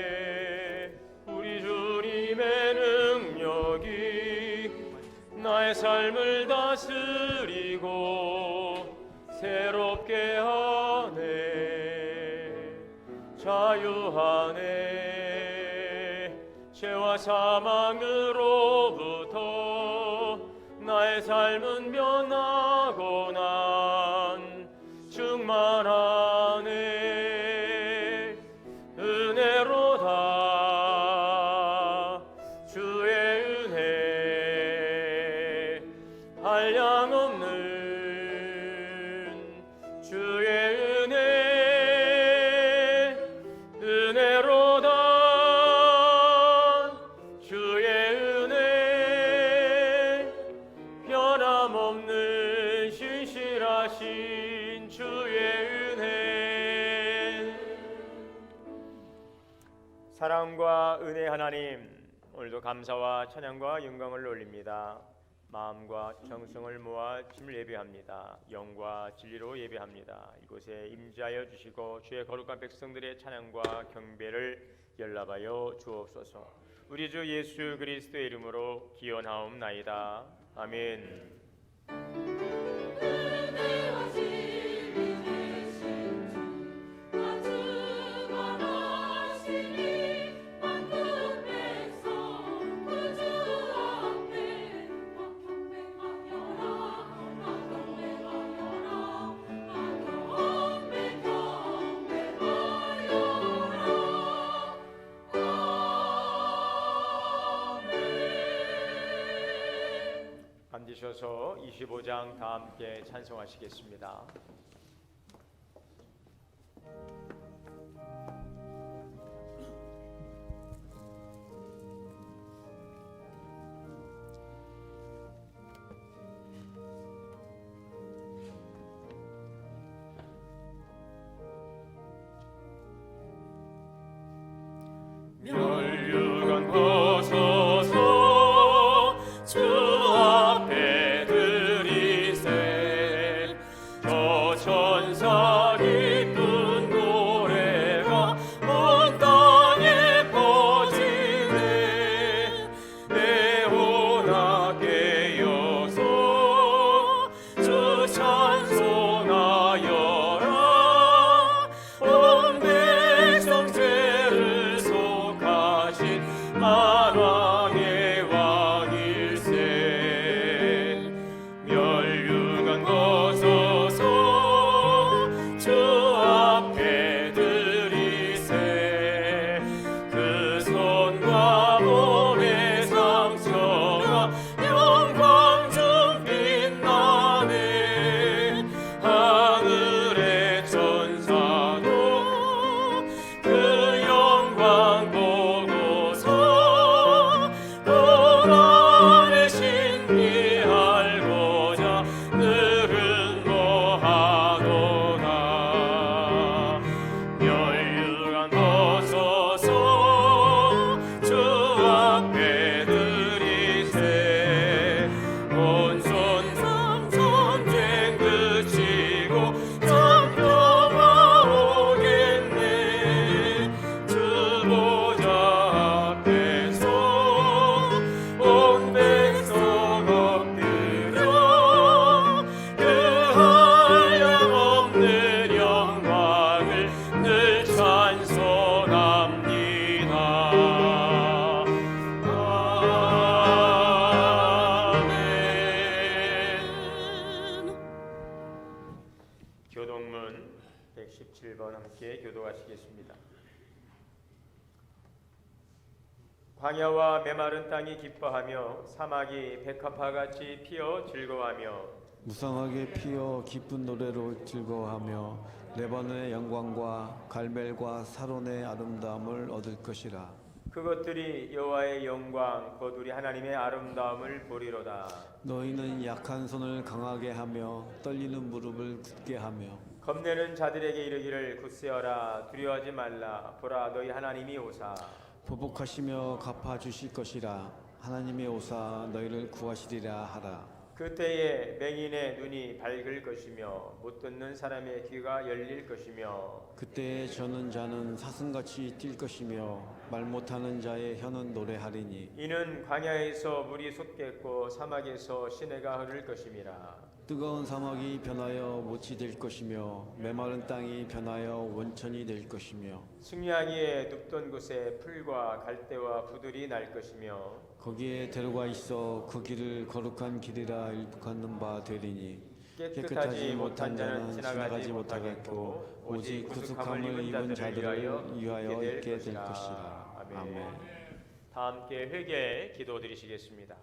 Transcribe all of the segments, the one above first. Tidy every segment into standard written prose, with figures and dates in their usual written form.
시작됐네. 우리 주님의 능력이 나의 삶을 다스리고 새롭게 하네. 자유하네. 죄와 사망으로부터 나의 삶은 변하고 난 충만하네. 은혜로다. 주의 은혜 한량없는 주의 은혜. 은혜로다. 주의 은혜 변함없는 신실하신 주의 은혜. 사랑과 은혜 하나님, 오늘도 감사와 찬양과 영광을 올립니다. 마음과 정성을 모아 주님을 예배합니다. 영과 진리로 예배합니다. 이곳에 임재하여 주시고 주의 거룩한 백성들의 찬양과 경배를 연락하여 주옵소서. 우리 주 예수 그리스도의 이름으로 기원하옵나이다. 아멘. 앉으셔서 25장 다 함께 찬송하시겠습니다. 멸류관 벗어서 주 앞에 드리세. 저 천사 기쁜 노래가 온 땅에 퍼지네. 내오나 깨어서 주 찬송하여라. 온 백성 죄를 속하신 만왕의 왕일세. 멸류관 벗어서 주 앞에 드리세. 그 손과 몸의 상처가 영광 중 빛나네. 하늘의 천사도 그 영광 보고서 고난의 신비 알고자 늘은 뭐하도다. 멸류관 벗어서 주 앞에 드리세. 온손 전쟁 그치고 평화 오겠네. 주 보좌 앞에서 온 백성 엎드려 그 한량없는 영광을 늘 찬송합니다. 아멘. 교동문 117번 함께 교도하시겠습니다. 광야와 메마른 땅이 기뻐하며 사막이 백합화같이 피어 즐거워하며 무성하게 피어 기쁜 노래로 즐거워하며 레바논의 영광과 갈멜과 사론의 아름다움을 얻을 것이라. 그것들이 여호와의 영광 곧 우리 하나님의 아름다움을 보리로다. 너희는 약한 손을 강하게 하며 떨리는 무릎을 굳게 하며 겁내는 자들에게 이르기를 굳세어라. 두려워하지 말라. 보라 너희 하나님이 오사. 보복하시며 갚아주실 것이라. 하나님의 오사 너희를 구하시리라 하라. 그때에 맹인의 눈이 밝을 것이며 못 듣는 사람의 귀가 열릴 것이며 그때 저는 자는 사슴같이 뛸 것이며 말 못하는 자의 혀는 노래하리니 이는 광야에서 물이 솟겠고 사막에서 시내가 흐를 것임이라. 뜨거운 사막이 변하여 못이 될 것이며 메마른 땅이 변하여 원천이 될 것이며 승냥이의 눕던 곳에 풀과 갈대와 부들이 날 것이며 거기에 대로가 있어 그 길을 거룩한 길이라 일컫는 바 되리니 깨끗하지 못한 자는 지나가지 못하겠고 오직 구속함을 입은 자들을 위하여 있게 될 것이라. 아멘. 다 함께 회개 기도드리시겠습니다.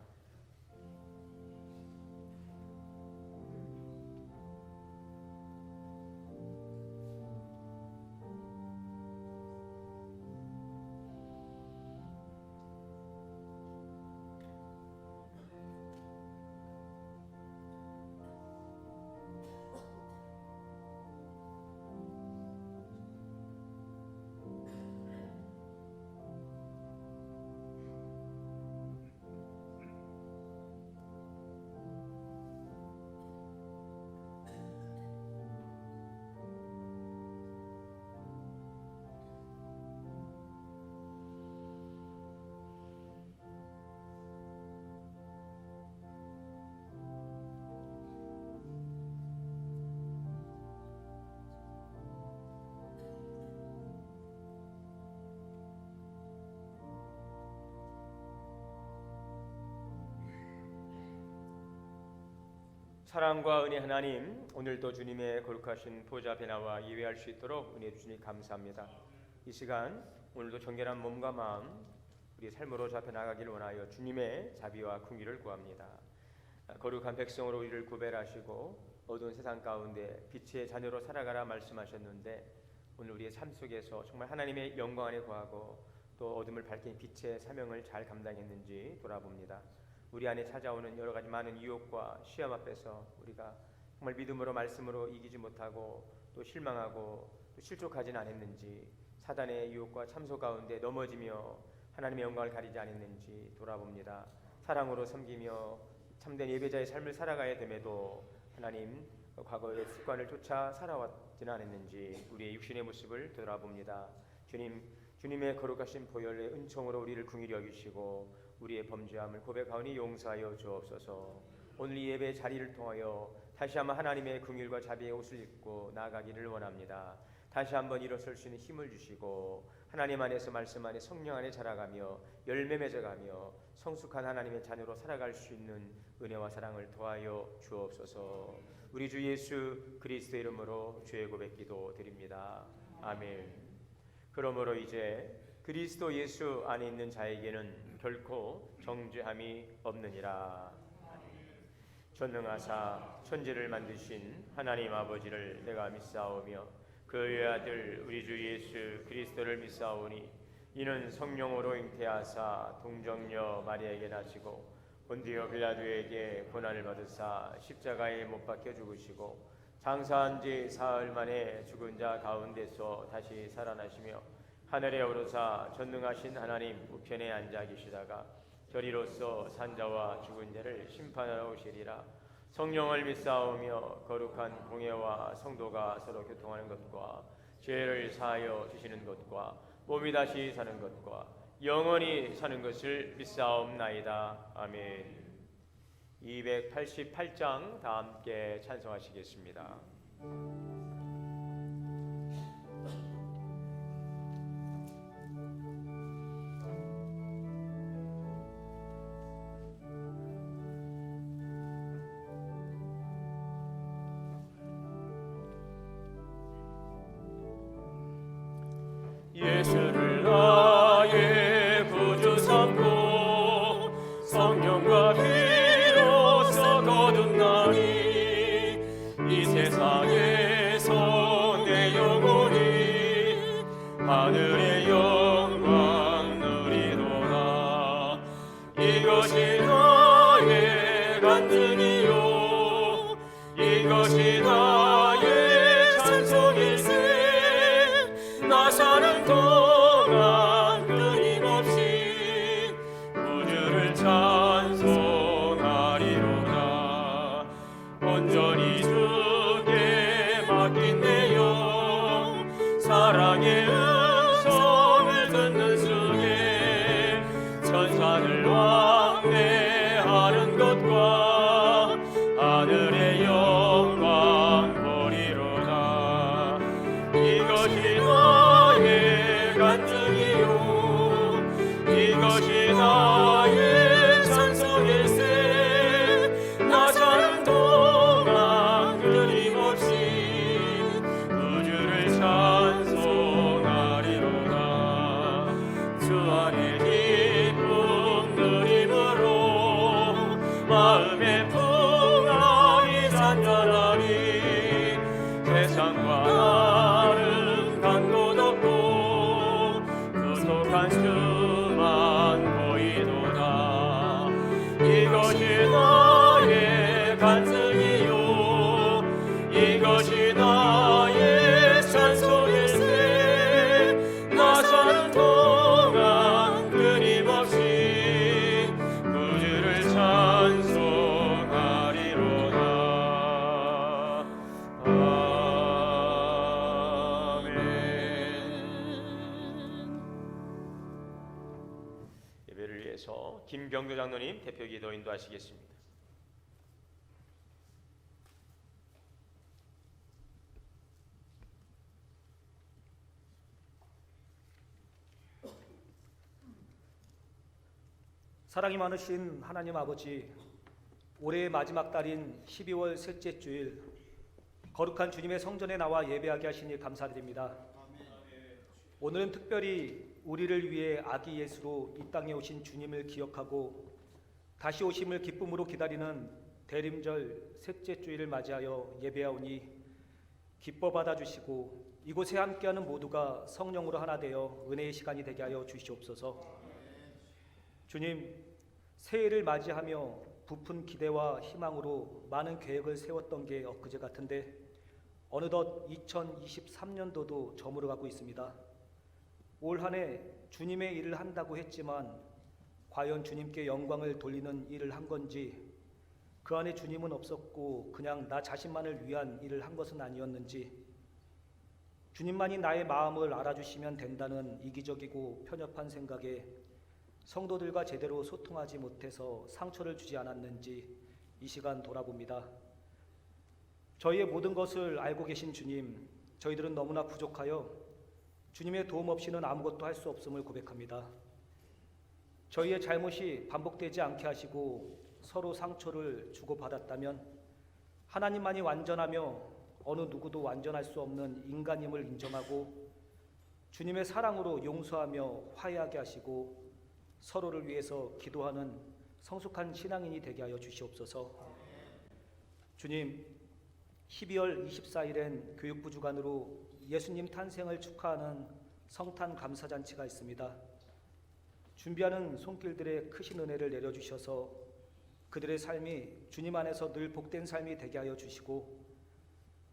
사랑과 은혜 하나님, 오늘도 주님의 거룩하신 보좌 앞에 나와 예배할 수 있도록 은혜 주시니 감사합니다. 이 시간 오늘도 정결한 몸과 마음 우리의 삶으로 잡혀 나가기를 원하여 주님의 자비와 긍휼을 구합니다. 거룩한 백성으로 우리를 구별하시고 어두운 세상 가운데 빛의 자녀로 살아가라 말씀하셨는데 오늘 우리의 삶 속에서 정말 하나님의 영광 안에 거하고 또 어둠을 밝힌 빛의 사명을 잘 감당했는지 돌아봅니다. 우리 안에 찾아오는 여러 가지 많은 유혹과 시험 앞에서 우리가 정말 믿음으로 말씀으로 이기지 못하고 또 실망하고 또 실족하지는 않았는지, 사단의 유혹과 참소 가운데 넘어지며 하나님의 영광을 가리지 않았는지 돌아봅니다. 사랑으로 섬기며 참된 예배자의 삶을 살아가야 됨에도 하나님 과거의 습관을 쫓아 살아왔지는 않았는지 우리의 육신의 모습을 돌아봅니다. 주님의 거룩하신 보혈의 은총으로 우리를 긍휼히 여기시고 우리의 범죄함을 고백하오니 용서하여 주옵소서. 오늘 이 예배 자리를 통하여 다시 한번 하나님의 긍휼과 자비의 옷을 입고 나아가기를 원합니다. 다시 한번 일어설 수 있는 힘을 주시고 하나님 안에서 말씀 안에 성령 안에 자라가며 열매 맺어가며 성숙한 하나님의 자녀로 살아갈 수 있는 은혜와 사랑을 도하여 주옵소서. 우리 주 예수 그리스도의 이름으로 주의 고백 기도 드립니다. 아멘. 그러므로 이제 그리스도 예수 안에 있는 자에게는 결코 정죄함이 없느니라. 전능하사 천지를 만드신 하나님 아버지를 내가 믿사오며 그의 아들 우리 주 예수 그리스도를 믿사오니 이는 성령으로 잉태하사 동정녀 마리아에게 나시고 본디오 빌라도에게 고난을 받으사 십자가에 못 박혀 죽으시고 장사한 지 사흘 만에 죽은 자 가운데서 다시 살아나시며 하늘에 오르사 전능하신 하나님 우편에 앉아 계시다가 저리로서 산자와 죽은 자를 심판하러 오시리라. 성령을 믿사오며 거룩한 공예와 성도가 서로 교통하는 것과 죄를 사하여 주시는 것과 몸이 다시 사는 것과 영원히 사는 것을 믿사옵나이다. 아멘. 288장 다 함께 찬송하시겠습니다. 예수를 나의 구주 삼고 성령과 피로써 거듭나니 이 세상에서 내 영혼이 하늘의 영광 누리도다. 이것이 나의 간증이요 이것이 나의 찬송일세. 나 사는 동안 끊임없이 구주를 주를 찬송하리로다. 온전히 주께 맡긴 내 영 사랑의 음성을 듣는 중에 천사들 왕래하는 것과 하늘의 영광 보리로다. 이것이 나의 간증이요 이것이 나의 찬송일세. 나 사는 동안 끊임없이 우주를 찬송하리로다. 주 안에 기쁨 누림으로 마음의 풍랑이 잔잔하니 세상과 나는 간 곳 없고 구속한 주만 보이도다. 이것이 나의 간증이요 이것이 나의 찬송일세. 나 사는 동안 끊임없이 구주를 찬송하리로다. 아멘. 예배를 위해서 김병도 장로님 대표 기도 인도하시겠습니다. 사랑이 많으신 하나님 아버지, 올해의 마지막 달인 12월 셋째 주일 거룩한 주님의 성전에 나와 예배하게 하시니 감사드립니다. 오늘은 특별히 우리를 위해 아기 예수로 이 땅에 오신 주님을 기억하고 다시 오심을 기쁨으로 기다리는 대림절 셋째 주일을 맞이하여 예배하오니 기뻐 받아주시고 이곳에 함께하는 모두가 성령으로 하나 되어 은혜의 시간이 되게 하여 주시옵소서. 주님, 새해를 맞이하며 부푼 기대와 희망으로 많은 계획을 세웠던 게 엊그제 같은데 어느덧 2023년도도 저물어가고 있습니다. 올 한 해 주님의 일을 한다고 했지만 과연 주님께 영광을 돌리는 일을 한 건지, 그 안에 주님은 없었고 그냥 나 자신만을 위한 일을 한 것은 아니었는지, 주님만이 나의 마음을 알아주시면 된다는 이기적이고 편협한 생각에 성도들과 제대로 소통하지 못해서 상처를 주지 않았는지 이 시간 돌아봅니다. 저희의 모든 것을 알고 계신 주님, 저희들은 너무나 부족하여 주님의 도움 없이는 아무것도 할 수 없음을 고백합니다. 저희의 잘못이 반복되지 않게 하시고 서로 상처를 주고받았다면 하나님만이 완전하며 어느 누구도 완전할 수 없는 인간임을 인정하고 주님의 사랑으로 용서하며 화해하게 하시고 서로를 위해서 기도하는 성숙한 신앙인이 되게 하여 주시옵소서. 주님, 12월 24일엔 교육부 주관으로 예수님 탄생을 축하하는 성탄 감사잔치가 있습니다. 준비하는 손길들의 크신 은혜를 내려주셔서 그들의 삶이 주님 안에서 늘 복된 삶이 되게 하여 주시고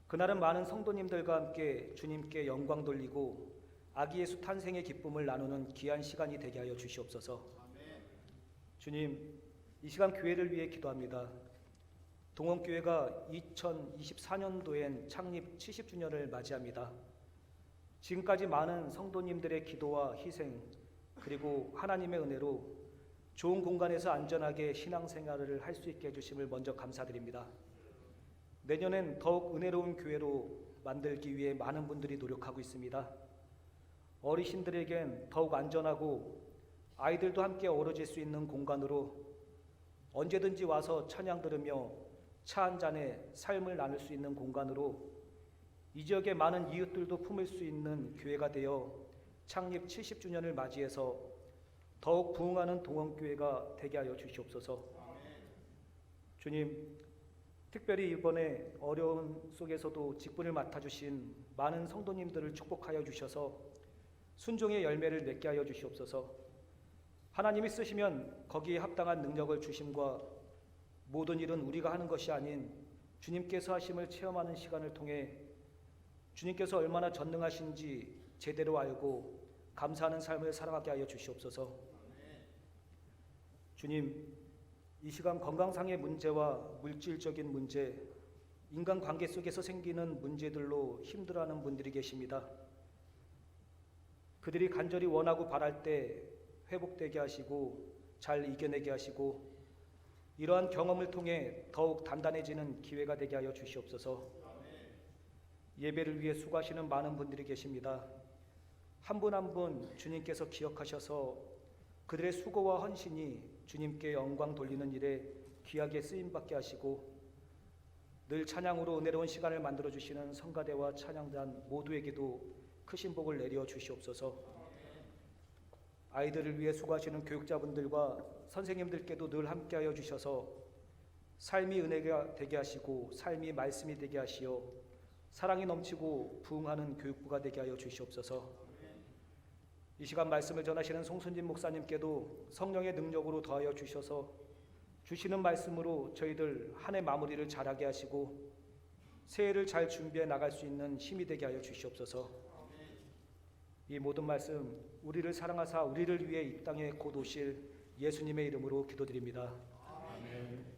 그날은 많은 성도님들과 함께 주님께 영광 돌리고 아기 예수 탄생의 기쁨을 나누는 귀한 시간이 되게 하여 주시옵소서. 주님, 이 시간 교회를 위해 기도합니다. 동원교회가 2024년도엔 창립 70주년을 맞이합니다. 지금까지 많은 성도님들의 기도와 희생 그리고 하나님의 은혜로 좋은 공간에서 안전하게 신앙생활을 할 수 있게 해주심을 먼저 감사드립니다. 내년엔 더욱 은혜로운 교회로 만들기 위해 많은 분들이 노력하고 있습니다. 어르신들에겐 더욱 안전하고 아이들도 함께 어우러질 수 있는 공간으로 언제든지 와서 찬양 들으며 차 한 잔에 삶을 나눌 수 있는 공간으로 이 지역의 많은 이웃들도 품을 수 있는 교회가 되어 창립 70주년을 맞이해서 더욱 부흥하는 동원교회가 되게 하여 주시옵소서. 주님, 특별히 이번에 어려움 속에서도 직분을 맡아주신 많은 성도님들을 축복하여 주셔서 순종의 열매를 맺게 하여 주시옵소서. 하나님이 쓰시면 거기에 합당한 능력을 주심과 모든 일은 우리가 하는 것이 아닌 주님께서 하심을 체험하는 시간을 통해 주님께서 얼마나 전능하신지 제대로 알고 감사하는 삶을 살아가게 하여 주시옵소서. 주님, 이 시간 건강상의 문제와 물질적인 문제, 인간관계 속에서 생기는 문제들로 힘들어하는 분들이 계십니다. 그들이 간절히 원하고 바랄 때 회복되게 하시고 잘 이겨내게 하시고 이러한 경험을 통해 더욱 단단해지는 기회가 되게 하여 주시옵소서. 예배를 위해 수고하시는 많은 분들이 계십니다. 한 분 한 분 주님께서 기억하셔서 그들의 수고와 헌신이 주님께 영광 돌리는 일에 귀하게 쓰임받게 하시고 늘 찬양으로 은혜로운 시간을 만들어 주시는 성가대와 찬양단 모두에게도 크신 복을 내려 주시옵소서. 아이들을 위해 수고하시는 교육자분들과 선생님들께도 늘 함께하여 주셔서 삶이 은혜가 되게 하시고 삶이 말씀이 되게 하시어 사랑이 넘치고 부흥하는 교육부가 되게 하여 주시옵소서. 이 시간 말씀을 전하시는 송순진 목사님께도 성령의 능력으로 더하여 주셔서 주시는 말씀으로 저희들 한 해 마무리를 잘하게 하시고 새해를 잘 준비해 나갈 수 있는 힘이 되게 하여 주시옵소서. 이 모든 말씀 우리를 사랑하사 우리를 위해 이 땅에 곧 오실 예수님의 이름으로 기도드립니다. 아멘.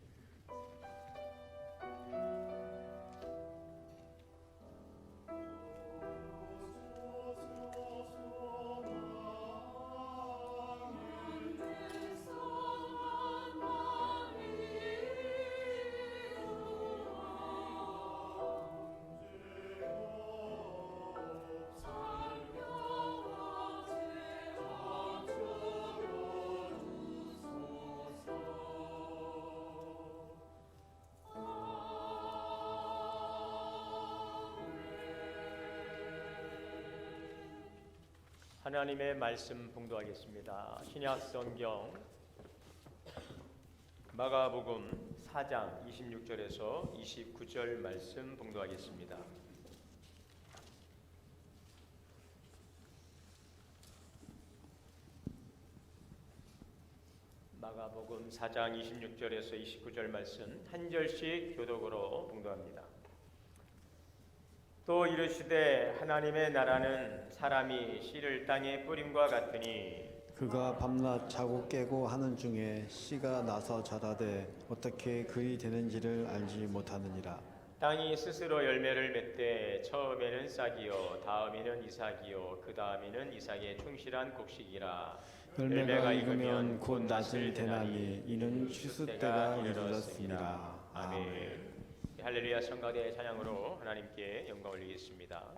하나님의 말씀 봉독하겠습니다. 신약 성경 마가복음 4장 26절에서 29절 말씀 봉독하겠습니다. 마가복음 4장 26절에서 29절 말씀 한 절씩 교독으로 봉독합니다. 또 이르시되 하나님의 나라는 사람이 씨를 땅에 뿌림과 같으니 그가 밤낮 자고 깨고 하는 중에 씨가 나서 자라되 어떻게 그리 되는지를 알지 못하느니라. 땅이 스스로 열매를 맺되 처음에는 싹이요 다음에는 이삭이요 그 다음에는 이삭의 충실한 곡식이라. 열매가 익으면 곧 낫을 대나니 이는 추수 때가 이르렀습니다. 아멘. 할렐루야. 성가대 찬양으로 하나님께 영광 올리겠습니다.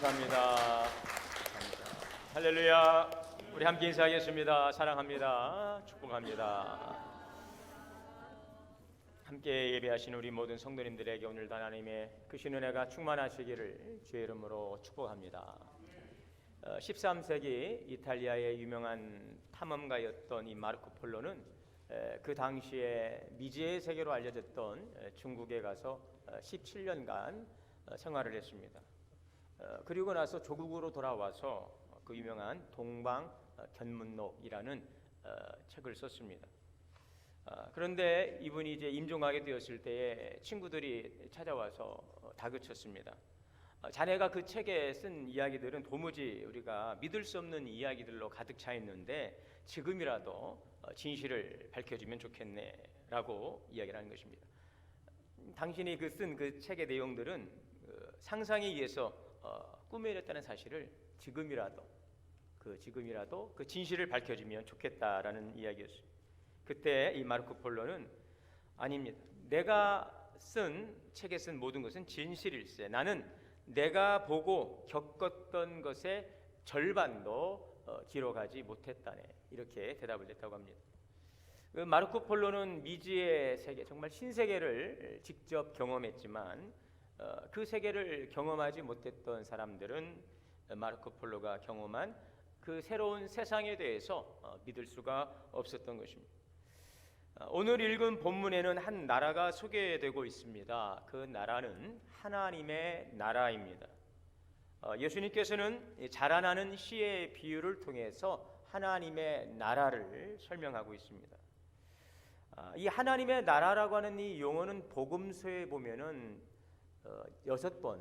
감사합니다. 할렐루야. 우리 함께 인사하겠습니다. 사랑합니다. 축복합니다. 함께 예배하신 우리 모든 성도님들에게 오늘도 하나님의 크신 은혜가 충만하시기를 주의 이름으로 축복합니다. 13세기 이탈리아의 유명한 탐험가였던 이 마르코 폴로는 그 당시에 미지의 세계로 알려졌던 중국에 가서 17년간 생활을 했습니다. 그리고 나서 조국으로 돌아와서 그 유명한 동방견문록이라는 책을 썼습니다. 그런데 이분이 이제 임종하게 되었을 때에 친구들이 찾아와서 다그쳤습니다. 자네가 그 책에 쓴 이야기들은 도무지 우리가 믿을 수 없는 이야기들로 가득 차 있는데 지금이라도 진실을 밝혀주면 좋겠네라고 이야기를 하는 것입니다. 당신이 쓴 그 책의 내용들은 상상에 의해서 꾸며냈다는 사실을 지금이라도 그 진실을 밝혀주면 좋겠다라는 이야기였습니다. 그때 이 마르코 폴로는 아닙니다. 내가 책에 쓴 모든 것은 진실일세. 나는 내가 보고 겪었던 것의 절반도 기록하지 못했다네. 이렇게 대답을 했다고 합니다. 그 마르코 폴로는 미지의 세계, 정말 신세계를 직접 경험했지만 그 세계를 경험하지 못했던 사람들은 마르코 폴로가 경험한 그 새로운 세상에 대해서 믿을 수가 없었던 것입니다. 오늘 읽은 본문에는 한 나라가 소개되고 있습니다. 그 나라는 하나님의 나라입니다. 예수님께서는 자라나는 씨의 비유를 통해서 하나님의 나라를 설명하고 있습니다. 이 하나님의 나라라고 하는 이 용어는 복음서에 보면은 6번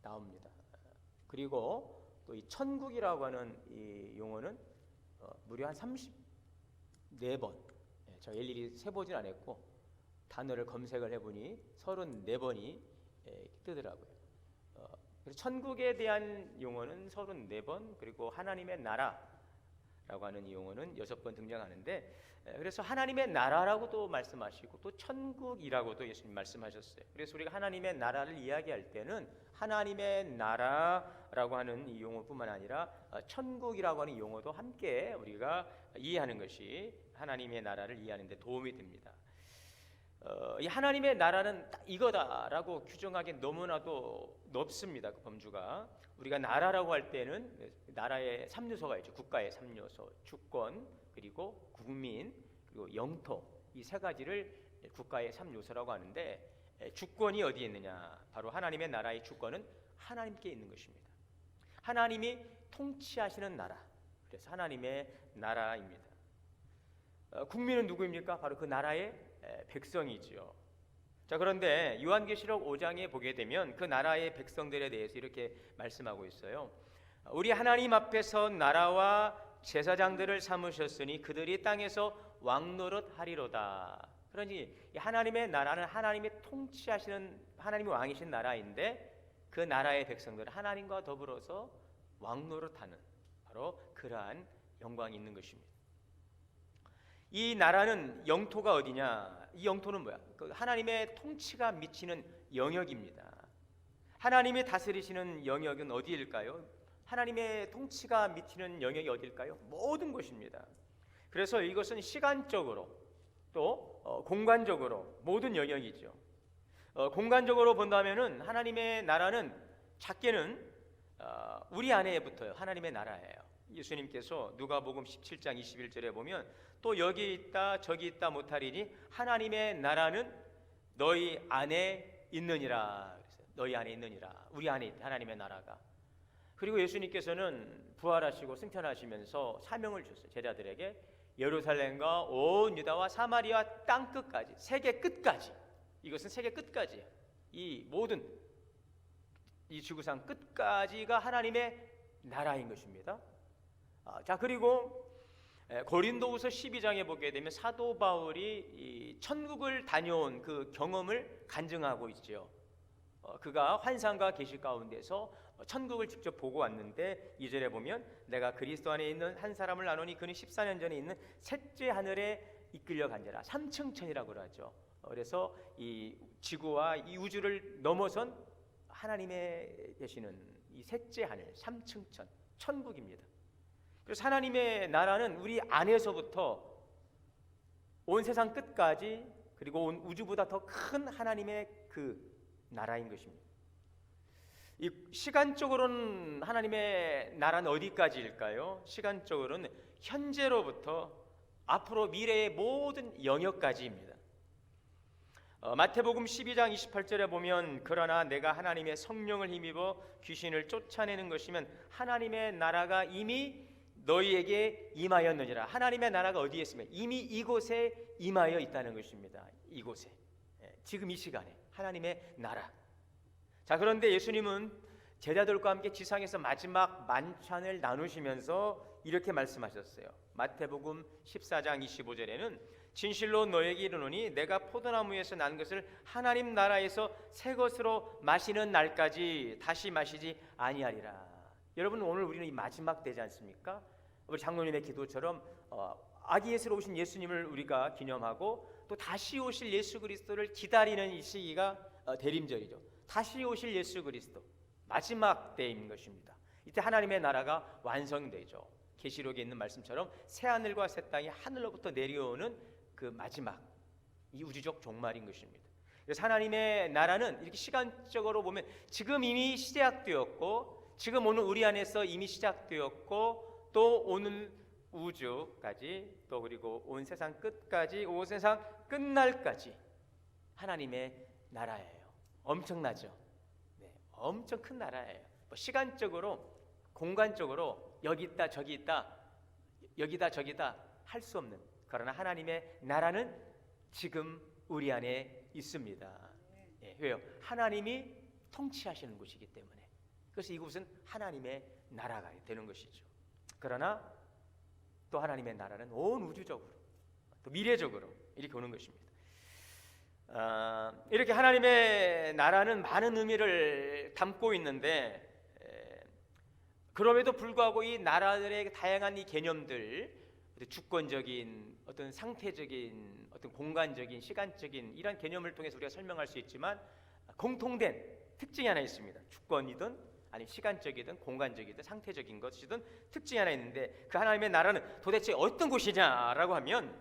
나옵니다. 그리고 또 이 천국이라고 하는 이 용어는 무려 한 34번. 저 일일이 세보진 않았고 단어를 검색을 해보니 34번이 뜨더라고요. 그래서 천국에 대한 용어는 34번, 그리고 하나님의 나라라고 하는 이 용어는 6번 등장하는데, 그래서 하나님의 나라라고도 말씀하시고 또 천국이라고도 예수님 말씀하셨어요. 그래서 우리가 하나님의 나라를 이야기할 때는 하나님의 나라라고 하는 이 용어뿐만 아니라 천국이라고 하는 용어도 함께 우리가 이해하는 것이 하나님의 나라를 이해하는 데 도움이 됩니다. 이 하나님의 나라는 이거다라고 규정하기 너무나도 넓습니다. 그 범주가. 우리가 나라라고 할 때는 나라의 3요소가 있죠. 국가의 3요소, 주권, 그리고 국민, 그리고 영토, 이 세 가지를 국가의 3요소라고 하는데, 주권이 어디에 있느냐? 바로 하나님의 나라의 주권은 하나님께 있는 것입니다. 하나님이 통치하시는 나라, 그래서 하나님의 나라입니다. 국민은 누구입니까? 바로 그 나라의 백성이지요. 자, 그런데 요한계시록 5장에 보게 되면 그 나라의 백성들에 대해서 이렇게 말씀하고 있어요. 우리 하나님 앞에서 나라와 제사장들을 삼으셨으니 그들이 땅에서 왕노릇 하리로다. 그러니 하나님의 나라는 하나님이 통치하시는, 하나님이 왕이신 나라인데 그 나라의 백성들은 하나님과 더불어서 왕노릇하는 바로 그러한 영광이 있는 것입니다. 이 나라는 영토가 어디냐? 이 영토는 뭐야? 그 하나님의 통치가 미치는 영역입니다. 하나님이 다스리시는 영역은 어디일까요? 하나님의 통치가 미치는 영역이 어디일까요? 모든 곳입니다. 그래서 이것은 시간적으로 또 공간적으로 모든 영역이죠. 공간적으로 본다면은 하나님의 나라는 작게는 우리 안에 붙어요. 하나님의 나라예요. 예수님께서 누가복음 17장 21절에 보면 또 여기 있다 저기 있다 못하리니 하나님의 나라는 너희 안에 있느니라. 너희 안에 있느니라. 우리 안에 있다, 하나님의 나라가. 그리고 예수님께서는 부활하시고 승천하시면서 사명을 주셨어요. 제자들에게 예루살렘과 온 유다와 사마리아 땅 끝까지, 세계 끝까지, 이것은 세계 끝까지, 이 모든 이 지구상 끝까지가 하나님의 나라인 것입니다. 자, 그리고 고린도후서 12장에 보게 되면 사도 바울이 이 천국을 다녀온 그 경험을 간증하고 있죠. 그가 환상과 계시 가운데서 천국을 직접 보고 왔는데 2절에 보면 내가 그리스도 안에 있는 한 사람을 아노니 그는 14년 전에 있는 셋째 하늘에 이끌려 간지라. 3층 천이라고 그러죠. 그래서 이 지구와 이 우주를 넘어선 하나님의 계시는 이 셋째 하늘, 삼층천, 천국입니다. 그래서 하나님의 나라는 우리 안에서부터 온 세상 끝까지, 그리고 온 우주보다 더 큰 하나님의 그 나라인 것입니다. 이 시간적으로는 하나님의 나라는 어디까지일까요? 시간적으로는 현재로부터 앞으로 미래의 모든 영역까지입니다. 마태복음 12장 28절에 보면 그러나 내가 하나님의 성령을 힘입어 귀신을 쫓아내는 것이면 하나님의 나라가 이미 너희에게 임하였느니라. 하나님의 나라가 어디에 있으면 이미 이곳에 임하여 있다는 것입니다. 이곳에, 지금 이 시간에 하나님의 나라. 자, 그런데 예수님은 제자들과 함께 지상에서 마지막 만찬을 나누시면서 이렇게 말씀하셨어요. 마태복음 14장 25절에는 진실로 너에게 이르노니 내가 포도나무에서 난 것을 하나님 나라에서 새 것으로 마시는 날까지 다시 마시지 아니하리라. 여러분, 오늘 우리는 이 마지막 때지 않습니까? 우리 장로님의 기도처럼 아기 예수로 오신 예수님을 우리가 기념하고 또 다시 오실 예수 그리스도를 기다리는 이 시기가 대림절이죠. 다시 오실 예수 그리스도, 마지막 때인 것입니다. 이때 하나님의 나라가 완성되죠. 계시록에 있는 말씀처럼 새 하늘과 새 땅이 하늘로부터 내려오는 그 마지막, 이 우주적 종말인 것입니다. 그래서 하나님의 나라는 이렇게 시간적으로 보면 지금 이미 시작되었고, 지금 오늘 우리 안에서 이미 시작되었고, 또 오는 우주까지, 또 그리고 온 세상 끝까지, 온 세상 끝날까지 하나님의 나라예요. 엄청나죠? 네, 엄청 큰 나라예요. 시간적으로, 공간적으로 여기 있다 저기 있다, 여기다 저기다 할 수 없는, 그러나 하나님의 나라는 지금 우리 안에 있습니다. 왜요? 하나님이 통치하시는 곳이기 때문에. 그래서 이곳은 하나님의 나라가 되는 것이죠. 그러나 또 하나님의 나라는 온 우주적으로, 또 미래적으로 이렇게 오는 것입니다. 이렇게 하나님의 나라는 많은 의미를 담고 있는데, 그럼에도 불구하고 이 나라들의 다양한 이 개념들, 주권적인, 어떤 상태적인, 어떤 공간적인, 시간적인 이런 개념을 통해서 우리가 설명할 수 있지만 공통된 특징이 하나 있습니다. 주권이든 아니 시간적이든 공간적이든 상태적인 것이든 특징이 하나 있는데, 그 하나님의 나라는 도대체 어떤 곳이냐라고 하면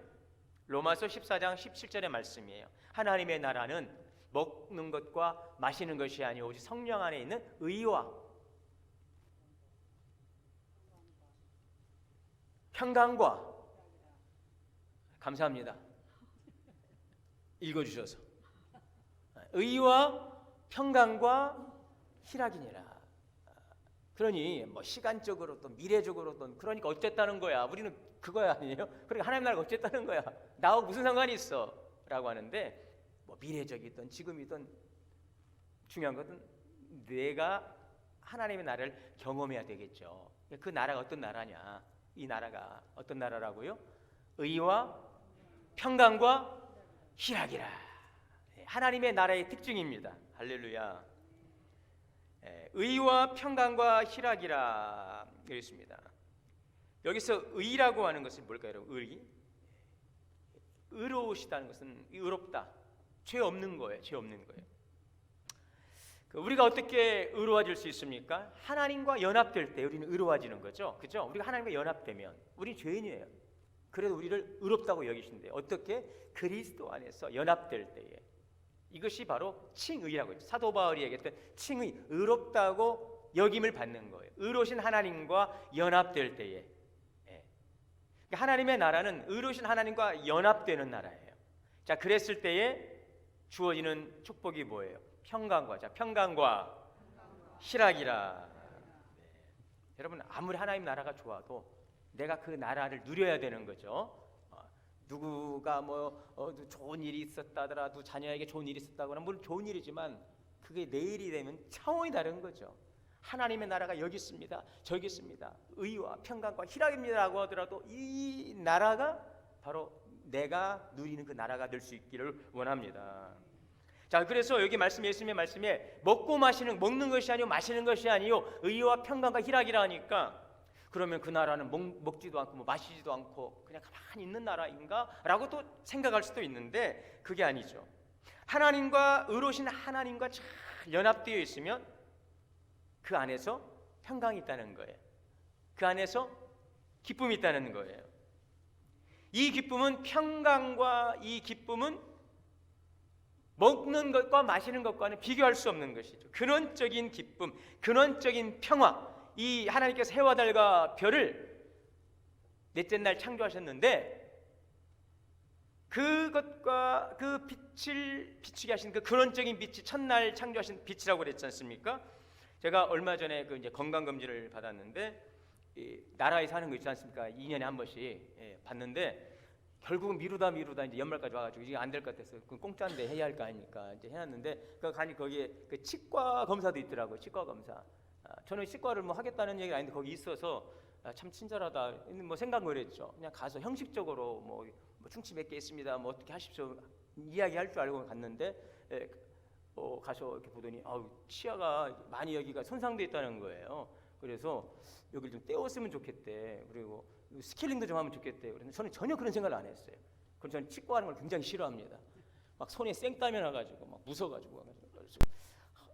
로마서 14장 17절의 말씀이에요. 하나님의 나라는 먹는 것과 마시는 것이 아니오 오직 성령 안에 있는 의와 평강과, 감사합니다, 읽어주셔서, 의와 평강과 희락이니라. 그러니 뭐 시간적으로든 미래적으로든, 그러니까 어쨌다는 거야. 우리는 그거야 아니에요? 그러니까 하나님 나라가 어쨌다는 거야. 나하고 무슨 상관이 있어? 라고 하는데, 뭐 미래적이든 지금이든 중요한 것은 내가 하나님의 나라를 경험해야 되겠죠. 그 나라가 어떤 나라냐? 이 나라가 어떤 나라라고요? 의와 평강과 희락이라. 하나님의 나라의 특징입니다. 할렐루야. 의와 평강과 희락이라 그랬습니다. 여기서 의라고 하는 것은 뭘까요, 여러분? 의, 의로우시다는 것은 의롭다, 죄 없는 거예요. 죄 없는 거예요. 우리가 어떻게 의로워질 수 있습니까? 하나님과 연합될 때 우리는 의로워지는 거죠. 그죠? 우리가 하나님과 연합되면, 우리 죄인이에요. 그래도 우리를 의롭다고 여기신대요. 어떻게? 그리스도 안에서 연합될 때에. 이것이 바로 칭의라고 했죠. 사도 바울이 얘기했던 칭의, 의롭다고 여김을 받는 거예요. 의로우신 하나님과 연합될 때에. 하나님의 나라는 의로우신 하나님과 연합되는 나라예요. 자, 그랬을 때에 주어지는 축복이 뭐예요? 평강과, 자, 평강과 희락이라. 여러분, 아무리 하나님 나라가 좋아도 내가 그 나라를 누려야 되는 거죠. 누구가 좋은 일이 있었다더라도, 자녀에게 좋은 일이 있었다거나, 물론 좋은 일이지만 그게 내일이 되면 차원이 다른 거죠. 하나님의 나라가 여기 있습니다, 저기 있습니다, 의와 평강과 희락입니다라고 하더라도 이 나라가 바로 내가 누리는 그 나라가 될 수 있기를 원합니다. 자, 그래서 여기 말씀, 예수님의 말씀에 먹는 것이 아니요 마시는 것이 아니요 의와 평강과 희락이라 하니까, 그러면 그 나라는 먹지도 않고 마시지도 않고 그냥 가만히 있는 나라인가? 라고 또 생각할 수도 있는데, 그게 아니죠. 하나님과, 의로우신 하나님과 잘 연합되어 있으면 그 안에서 평강이 있다는 거예요. 그 안에서 기쁨이 있다는 거예요. 이 기쁨은 평강과 이 기쁨은 먹는 것과 마시는 것과는 비교할 수 없는 것이죠. 근원적인 기쁨, 근원적인 평화. 이 하나님께서 해와 달과 별을 넷째 날 창조하셨는데 그것과 그 빛을 비추게 하신 그 근원적인 빛이 첫날 창조하신 빛이라고 그랬지 않습니까? 제가 얼마 전에 그 이제 건강 검진을 받았는데 이 나라에 사는 거 있지 않습니까? 2년에 한 번씩 받는데 결국은 미루다 이제 연말까지 와가지고 이게 안 될 것 같아서 그 공짜인데 해야 할 거 아니니까 이제 해놨는데 그 가니 거기에 그 치과 검사도 있더라고요. 치과 검사. 저는 치과를 뭐 하겠다는 얘기가 아닌데 거기 있어서 참 친절하다. 뭐 생각을 했죠. 그냥 가서 형식적으로 뭐 충치 몇 개 있습니다. 뭐 어떻게 하십시오. 이야기할 줄 알고 갔는데 가서 이렇게 보더니 치아가 많이 여기가 손상돼 있다는 거예요. 그래서 여기를 좀 떼었으면 좋겠대. 그리고 스케일링도 좀 하면 좋겠대. 그래서 저는 전혀 그런 생각을 안 했어요. 그래서 저는 치과하는 걸 굉장히 싫어합니다. 막 손에 생땀이 나가지고 막 무서워가지고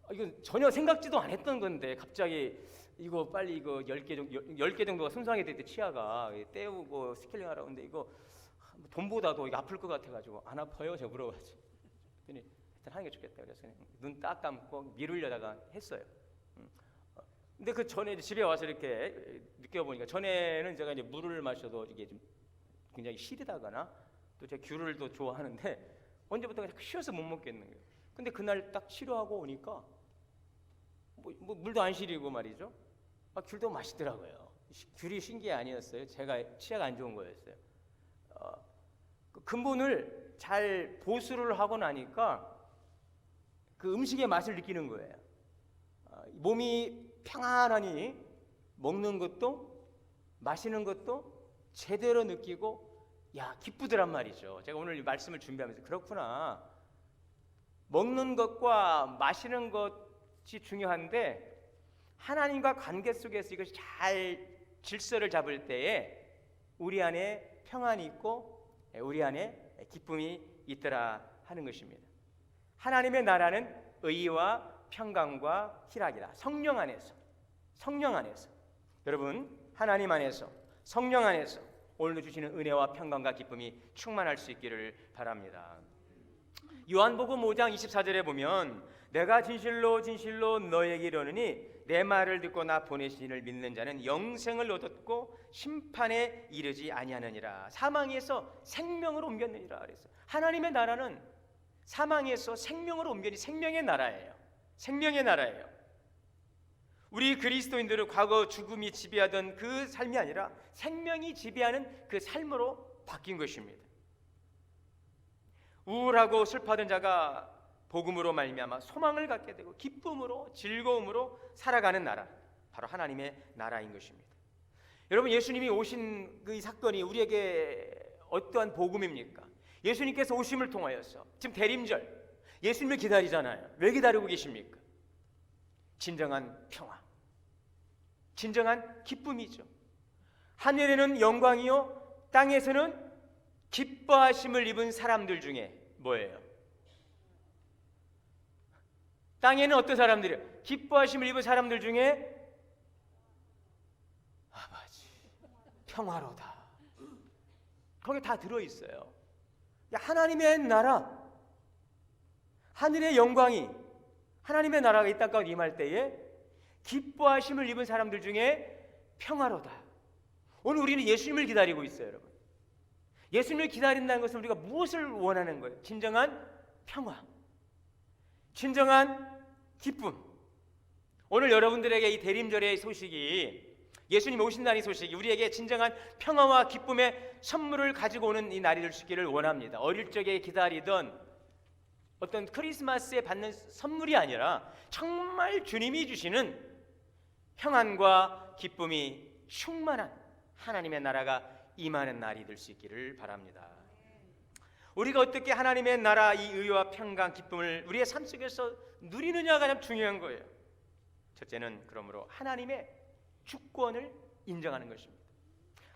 이거 전혀 생각지도 안 했던 건데 갑자기 이거 빨리 이거 10개 정도가 손상이 됐대. 치아가 떼우고 스케일링 하라고 하는데 이거 돈보다도 이거 아플 것 같아가지고 안 아파요? 제가 물어봤어요. 그랬더니 일단 하는 게 좋겠다. 그래서 눈 딱 감고 미루려다가 했어요. 근데 그 전에 집에 와서 이렇게 느껴보니까 전에는 제가 이제 물을 마셔도 이게 좀 굉장히 시리다거나 또 제가 귤을 또 좋아하는데 언제부터 쉬어서 못 먹겠는 거예요. 근데 그날 딱 치료하고 오니까 뭐 물도 안 시리고 말이죠. 귤도 맛있더라고요. 귤이 신기 아니었어요. 제가 치아가 안 좋은 거였어요. 그 근본을 잘 보수를 하고 나니까 그 음식의 맛을 느끼는 거예요. 몸이 평안하니 먹는 것도 마시는 것도 제대로 느끼고 기쁘더란 말이죠. 제가 오늘 이 말씀을 준비하면서 그렇구나. 먹는 것과 마시는 것이 중요한데 하나님과 관계 속에서 이것이 잘 질서를 잡을 때에 우리 안에 평안이 있고 우리 안에 기쁨이 있더라 하는 것입니다. 하나님의 나라는 의와 평강과 희락이다. 성령 안에서 여러분 하나님 안에서 성령 안에서 오늘도 주시는 은혜와 평강과 기쁨이 충만할 수 있기를 바랍니다. 요한복음 5장 24절에 보면 내가 진실로 너에게 이르노니 내 말을 듣고 나 보내신 이를 믿는 자는 영생을 얻었고 심판에 이르지 아니하느니라. 사망에서 생명으로 옮겼느니라 그랬어요. 하나님의 나라는 사망에서 생명으로 옮겨니 생명의 나라예요. 생명의 나라예요. 우리 그리스도인들은 과거 죽음이 지배하던 그 삶이 아니라 생명이 지배하는 그 삶으로 바뀐 것입니다. 우울하고 슬퍼하던 자가 복음으로 말미암아 소망을 갖게 되고 기쁨으로 즐거움으로 살아가는 나라, 바로 하나님의 나라인 것입니다. 여러분, 예수님이 오신 그 사건이 우리에게 어떠한 복음입니까? 예수님께서 오심을 통하여서 지금 대림절 예수님을 기다리잖아요. 왜 기다리고 계십니까? 진정한 평화, 진정한 기쁨이죠. 하늘에는 영광이요 땅에서는 기뻐하심을 입은 사람들 중에 뭐예요? 땅에는 어떤 사람들이요? 기뻐하심을 입은 사람들 중에 아버지 평화로다. 거기 다 들어있어요. 하나님의 나라, 하늘의 영광이 하나님의 나라가 이 땅 가운데 임할 때에 기뻐하심을 입은 사람들 중에 평화로다. 오늘 우리는 예수님을 기다리고 있어요, 여러분. 예수님을 기다린다는 것은 우리가 무엇을 원하는 거예요? 진정한 평화, 진정한 기쁨. 오늘 여러분들에게 이 대림절의 소식이, 예수님 오신다는 소식이 우리에게 진정한 평화와 기쁨의 선물을 가지고 오는 이 날이 될 수 있기를 원합니다. 어릴 적에 기다리던 어떤 크리스마스에 받는 선물이 아니라 정말 주님이 주시는 평안과 기쁨이 충만한 하나님의 나라가 임하는 날이 될 수 있기를 바랍니다. 우리가 어떻게 하나님의 나라, 이 의와 평강, 기쁨을 우리의 삶 속에서 누리느냐가 참 중요한 거예요. 첫째는 그러므로 하나님의 주권을 인정하는 것입니다.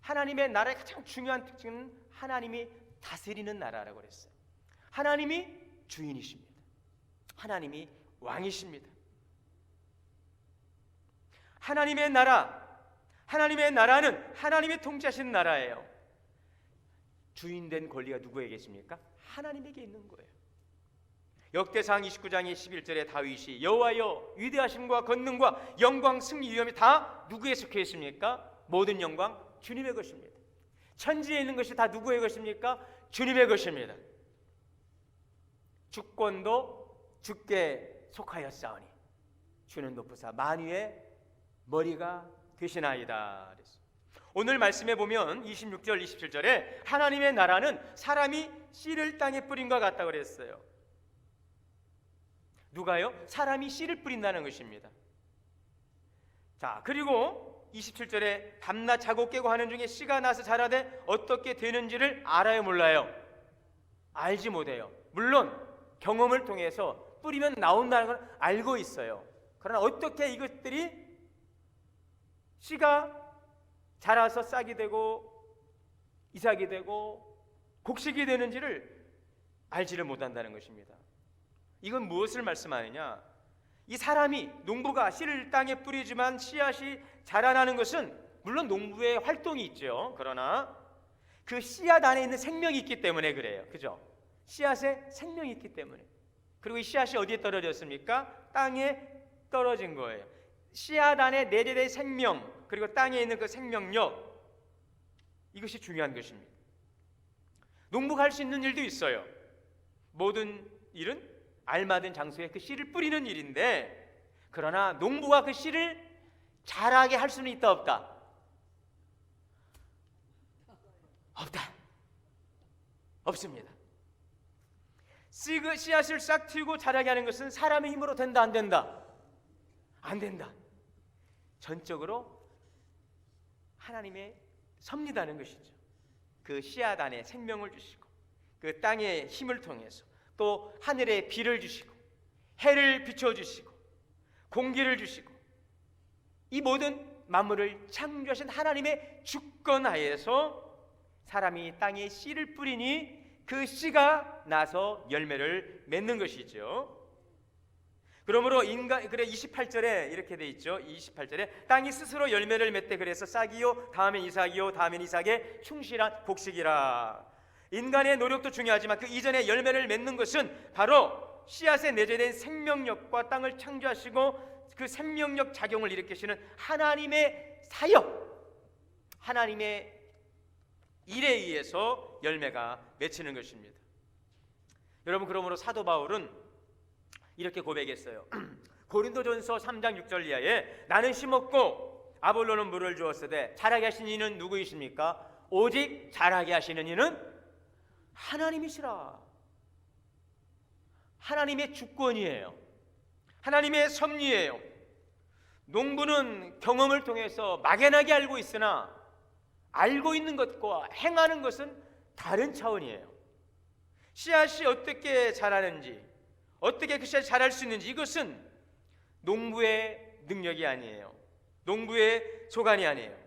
하나님의 나라의 가장 중요한 특징은 하나님이 다스리는 나라라고 그랬어요. 하나님이 주인이십니다. 하나님이 왕이십니다. 하나님의 나라, 하나님의 나라는 하나님이 통치하신 나라예요. 주인된 권리가 누구에게 있습니까? 하나님에게 있는 거예요. 역대상 29장 11절에 다윗이 여호와여 위대하심과 권능과 영광, 승리, 위엄이 다 누구에 속해 있습니까? 모든 영광 주님의 것입니다. 천지에 있는 것이 다 누구의 것입니까? 주님의 것입니다. 주권도 주께 속하였사오니 주는 높으사 만유의 머리가 되시나이다. 오늘 말씀에 보면 26절 27절에 하나님의 나라는 사람이 씨를 땅에 뿌린 것 같다 그랬어요. 누가요? 사람이 씨를 뿌린다는 것입니다. 자, 그리고 27절에 밤낮 자고 깨고 하는 중에 씨가 나서 자라되 어떻게 되는지를 알아요, 몰라요? 알지 못해요. 물론 경험을 통해서 뿌리면 나온다는 걸 알고 있어요. 그러나 어떻게 이것들이 씨가 자라서 싹이 되고 이삭이 되고 곡식이 되는지를 알지를 못한다는 것입니다. 이건 무엇을 말씀하느냐? 이 사람이, 농부가 씨를 땅에 뿌리지만 씨앗이 자라나는 것은 물론 농부의 활동이 있죠. 그러나 그 씨앗 안에 있는 생명이 있기 때문에 그래요. 그죠? 씨앗에 생명이 있기 때문에. 그리고 이 씨앗이 어디에 떨어졌습니까? 땅에 떨어진 거예요. 씨앗 안에 내재된 생명, 그리고 땅에 있는 그 생명력, 이것이 중요한 것입니다. 농부가 할 수 있는 일도 있어요. 모든 일은 알맞은 장소에 그 씨를 뿌리는 일인데, 그러나 농부가 그 씨를 자라게 할 수는 있다, 없다? 없다. 없습니다. 씨앗을 싹 틔우고 자라게 하는 것은 사람의 힘으로 된다, 안 된다? 안 된다. 전적으로 하나님의 섭리다는 것이죠. 그 씨앗 안에 생명을 주시고 그 땅의 힘을 통해서 또 하늘에 비를 주시고 해를 비춰주시고 공기를 주시고 이 모든 만물을 창조하신 하나님의 주권하에서 사람이 땅에 씨를 뿌리니 그 씨가 나서 열매를 맺는 것이죠. 그러므로 그래 28절에 이렇게 돼 있죠. 28절에 땅이 스스로 열매를 맺되 그래서 싹이요 다음엔 이삭이요 다음엔 이삭의 충실한 곡식이라. 인간의 노력도 중요하지만 그 이전에 열매를 맺는 것은 바로 씨앗에 내재된 생명력과 땅을 창조하시고 그 생명력 작용을 일으키시는 하나님의 사역, 하나님의 일에 의해서 열매가 맺히는 것입니다. 여러분, 그러므로 사도 바울은 이렇게 고백했어요. 고린도전서 3장 6절 이하에 나는 심었고 아볼로는 물을 주었으되 자라게 하신 이는 누구이십니까? 오직 자라게 하시는 이는 하나님이시라. 하나님의 주권이에요. 하나님의 섭리예요. 농부는 경험을 통해서 막연하게 알고 있으나 알고 있는 것과 행하는 것은 다른 차원이에요. 씨앗이 어떻게 자라는지, 어떻게 그 씨앗이 자랄 수 있는지, 이것은 농부의 능력이 아니에요. 농부의 소관이 아니에요.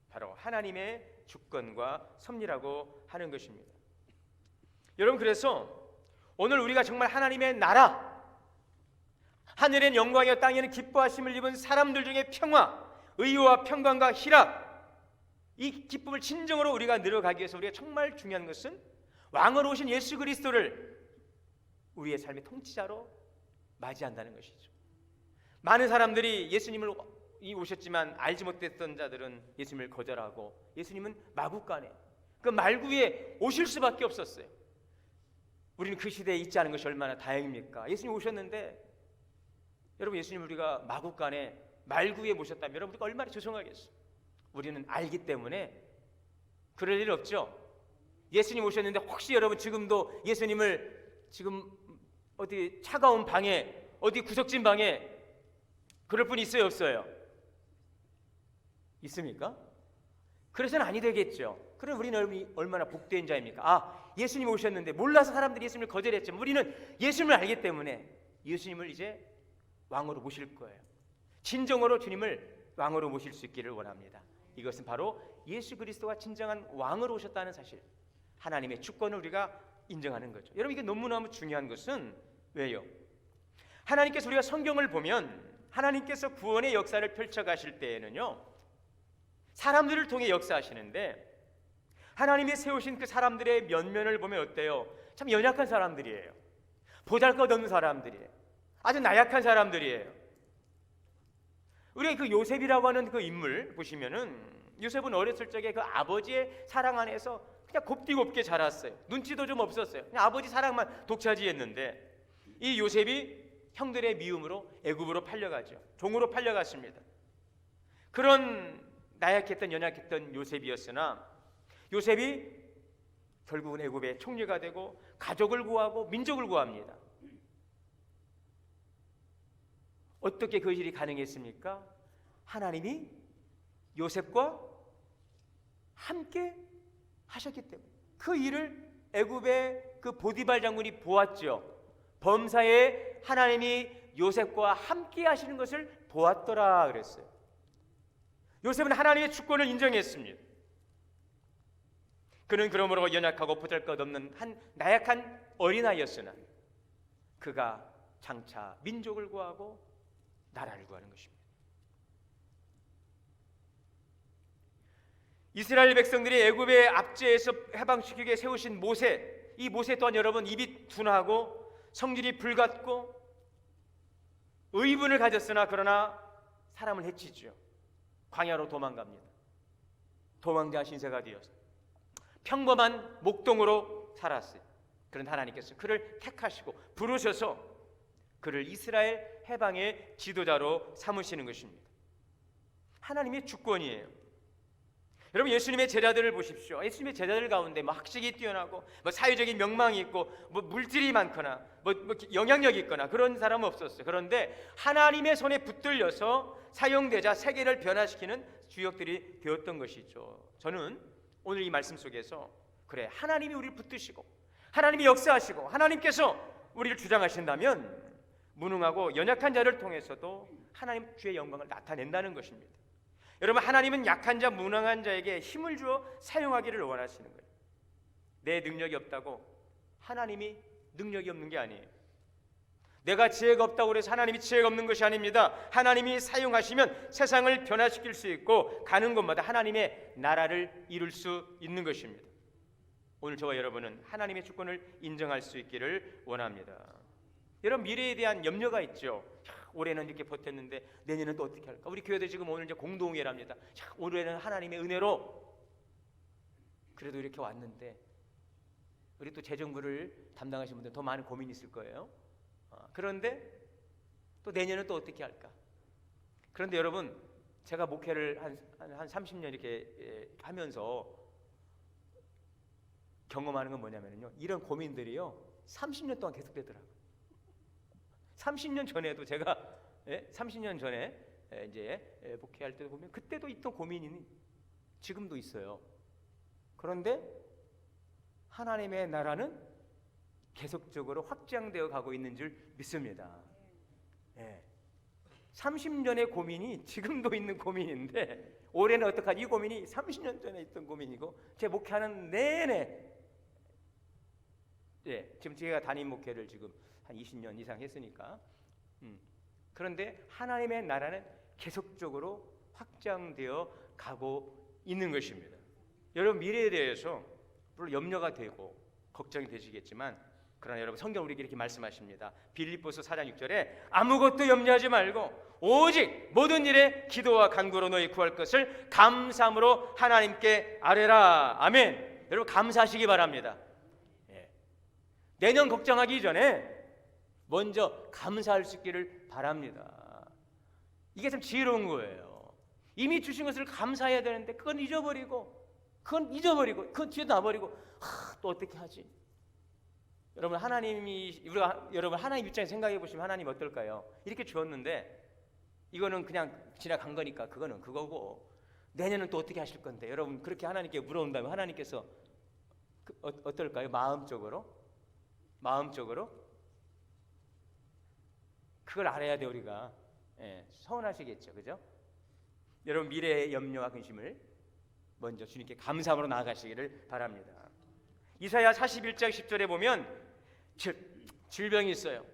바로 하나님의 주권과 섭리라고 하는 것입니다. 여러분, 그래서 오늘 우리가 정말 하나님의 나라, 하늘엔 영광이요 땅에는 기뻐하심을 입은 사람들 중에 평화, 의와 평강과 희락, 이 기쁨을 진정으로 우리가 늘어가기 위해서 우리가 정말 중요한 것은 왕으로 오신 예수 그리스도를 우리의 삶의 통치자로 맞이한다는 것이죠. 많은 사람들이 예수님을 오셨지만 알지 못했던 자들은 예수님을 거절하고 예수님은 마구간에 그 말구에 오실 수밖에 없었어요. 우리는 그 시대에 있지 않은 것이 얼마나 다행입니까? 예수님 오셨는데 여러분, 예수님 우리가 마구간에 말구에 모셨다면 여러분, 우리가 얼마나 죄송하겠어요. 우리는 알기 때문에 그럴 일 없죠. 예수님 오셨는데 혹시 여러분 지금도 예수님을 지금 어디 차가운 방에, 어디 구석진 방에 그럴 분 있어요, 없어요? 있습니까? 그래서는 아니 되겠죠. 그럼 우리는 얼마나 복된 자입니까? 예수님 오셨는데 몰라서 사람들이 예수님을 거절했지만 우리는 예수님을 알기 때문에 예수님을 이제 왕으로 모실 거예요. 진정으로 주님을 왕으로 모실 수 있기를 원합니다. 이것은 바로 예수 그리스도가 진정한 왕으로 오셨다는 사실, 하나님의 주권을 우리가 인정하는 거죠. 여러분, 이게 너무너무 중요한 것은 왜요? 하나님께서 우리가 성경을 보면 하나님께서 구원의 역사를 펼쳐가실 때에는요, 사람들을 통해 역사하시는데 하나님이 세우신 그 사람들의 면면을 보면 어때요? 참 연약한 사람들이에요. 보잘것없는 사람들이에요. 아주 나약한 사람들이에요. 우리 그 요셉이라고 하는 그 인물 보시면은, 요셉은 어렸을 적에 그 아버지의 사랑 안에서 그냥 곱디곱게 자랐어요. 눈치도 좀 없었어요. 그냥 아버지 사랑만 독차지했는데, 이 요셉이 형들의 미움으로 애굽으로 팔려가죠. 종으로 팔려갔습니다. 그런 나약했던 연약했던 요셉이었으나, 요셉이 결국은 애굽의 총리가 되고 가족을 구하고 민족을 구합니다. 어떻게 그 일이 가능했습니까? 하나님이 요셉과 함께 하셨기 때문에. 그 일을 애굽의 그 보디발 장군이 보았죠. 범사에 하나님이 요셉과 함께 하시는 것을 보았더라 그랬어요. 요셉은 하나님의 주권을 인정했습니다. 그는 그러므로 연약하고 보잘것없는 한 나약한 어린아이였으나 그가 장차 민족을 구하고 나라를 구하는 것입니다. 이스라엘 백성들이 애굽의 압제에서 해방시키기 위해 세우신 모세, 이 모세 또한 여러분 입이 둔하고 성질이 불같고 의분을 가졌으나 그러나 사람을 해치죠. 광야로 도망갑니다. 도망자 신세가 되었어요. 평범한 목동으로 살았어요. 그런데 하나님께서 그를 택하시고 부르셔서 그를 이스라엘 해방의 지도자로 삼으시는 것입니다. 하나님의 주권이에요. 여러분, 예수님의 제자들을 보십시오. 예수님의 제자들 가운데 학식이 뛰어나고 사회적인 명망이 있고 물질이 많거나 영향력이 있거나 그런 사람은 없었어요. 그런데 하나님의 손에 붙들려서 사용되자 세계를 변화시키는 주역들이 되었던 것이죠. 저는 오늘 이 말씀 속에서 그래, 하나님이 우리를 붙드시고 하나님이 역사하시고 하나님께서 우리를 주장하신다면 무능하고 연약한 자를 통해서도 하나님 주의 영광을 나타낸다는 것입니다. 여러분, 하나님은 약한 자, 무능한 자에게 힘을 주어 사용하기를 원하시는 거예요. 내 능력이 없다고 하나님이 능력이 없는 게 아니에요. 내가 지혜가 없다고 해서 하나님이 지혜가 없는 것이 아닙니다. 하나님이 사용하시면 세상을 변화시킬 수 있고 가는 곳마다 하나님의 나라를 이룰 수 있는 것입니다. 오늘 저와 여러분은 하나님의 주권을 인정할 수 있기를 원합니다. 여러분, 미래에 대한 염려가 있죠. 올해는 이렇게 버텼는데 내년은 또 어떻게 할까? 우리 교회도 지금 오늘 이제 공동회랍니다. 올해는 하나님의 은혜로 그래도 이렇게 왔는데, 우리 또 재정부를 담당하시는 분들 더 많은 고민이 있을 거예요. 그런데 또 내년은 또 어떻게 할까? 그런데 여러분, 제가 목회를 한 30년 이렇게 하면서 경험하는 건 뭐냐면요, 이런 고민들이요 30년 동안 계속되더라고요. 30년 전에도 제가 30년 전에 이제 목회할 때도 보면 그때도 있던 고민이 지금도 있어요. 그런데 하나님의 나라는 계속적으로 확장되어 가고 있는 줄 믿습니다. 30년의 고민이 지금도 있는 고민인데 올해는 어떡하지? 이 고민이 30년 전에 있던 고민이고 제 목회하는 내내 지금 제가 담임 목회를 지금 한 20년 이상 했으니까 그런데 하나님의 나라는 계속적으로 확장되어 가고 있는 것입니다. 여러분, 미래에 대해서 물론 염려가 되고 걱정이 되시겠지만 그러나 여러분, 성경 우리에게 이렇게 말씀하십니다. 빌립보서 4장 6절에 아무것도 염려하지 말고 오직 모든 일에 기도와 간구로 너희 구할 것을 감사함으로 하나님께 아뢰라. 아멘. 여러분, 감사하시기 바랍니다. 내년 걱정하기 전에 먼저 감사할 수 있기를 바랍니다. 이게 참 지혜로운 거예요. 이미 주신 것을 감사해야 되는데 그건 잊어버리고 그건 뒤에 놔버리고 또 어떻게 하지? 여러분, 여러분 하나님 입장에서 생각해 보시면 하나님 어떨까요? 이렇게 주었는데 이거는 그냥 지나간 거니까 그거는 그거고 내년은 또 어떻게 하실 건데? 여러분, 그렇게 하나님께 물어본다면 하나님께서 어떨까요? 마음적으로 그걸 알아야 돼. 우리가 서운하시겠죠, 그죠? 여러분, 미래의 염려와 근심을 먼저 주님께 감사함으로 나아가시기를 바랍니다. 이사야 41장 10절에 보면 질병이 있어요.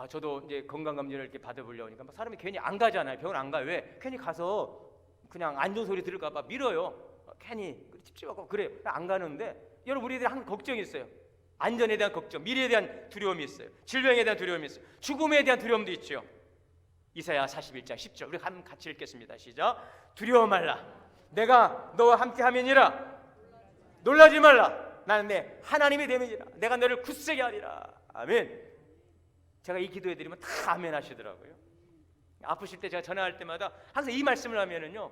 저도 이제 건강검진을 이렇게 받아보려고 하니까 막 사람이 괜히 안 가잖아요. 병원 안 가요. 왜? 괜히 가서 그냥 안 좋은 소리 들을까 봐 밀어요. 괜히 찝찝하고 그래요. 안 가는데 여러분, 우리들이 항상 걱정이 있어요. 안전에 대한 걱정, 미래에 대한 두려움이 있어요. 질병에 대한 두려움이 있어요. 죽음에 대한 두려움도 있죠. 이사야 41장 10절 우리 한번 같이 읽겠습니다. 시작. 두려워 말라. 내가 너와 함께 함이니라. 놀라지 말라. 나는 내 하나님이 됨이니라. 내가 너를 굳세게 하리라. 아멘. 제가 이 기도해드리면 다 아멘 하시더라고요. 아프실 때 제가 전화할 때마다 항상 이 말씀을 하면은요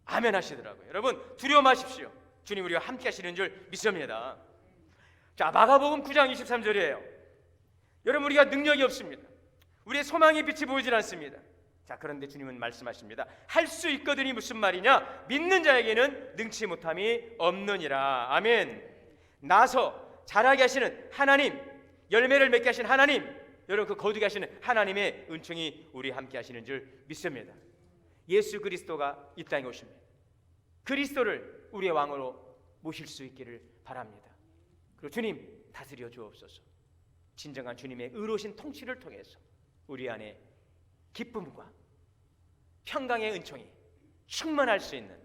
아멘 하시더라고요. 여러분, 두려워 마십시오. 주님 우리와 함께 하시는 줄 믿습니다. 자, 마가복음 9장 23절이에요. 여러분, 우리가 능력이 없습니다. 우리의 소망의 빛이 보이질 않습니다. 자, 그런데 주님은 말씀하십니다. 할 수 있거든이 무슨 말이냐? 믿는 자에게는 능치 못함이 없느니라. 아멘. 나서 자라게 하시는 하나님, 열매를 맺게 하시는 하나님, 여러분 그 거두게 하시는 하나님의 은총이 우리 함께 하시는 줄 믿습니다. 예수 그리스도가 이 땅에 오십니다. 그리스도를 우리의 왕으로 모실 수 있기를 바랍니다. 그리고 주님 다스려 주옵소서. 진정한 주님의 의로우신 통치를 통해서 우리 안에 기쁨과 평강의 은총이 충만할 수 있는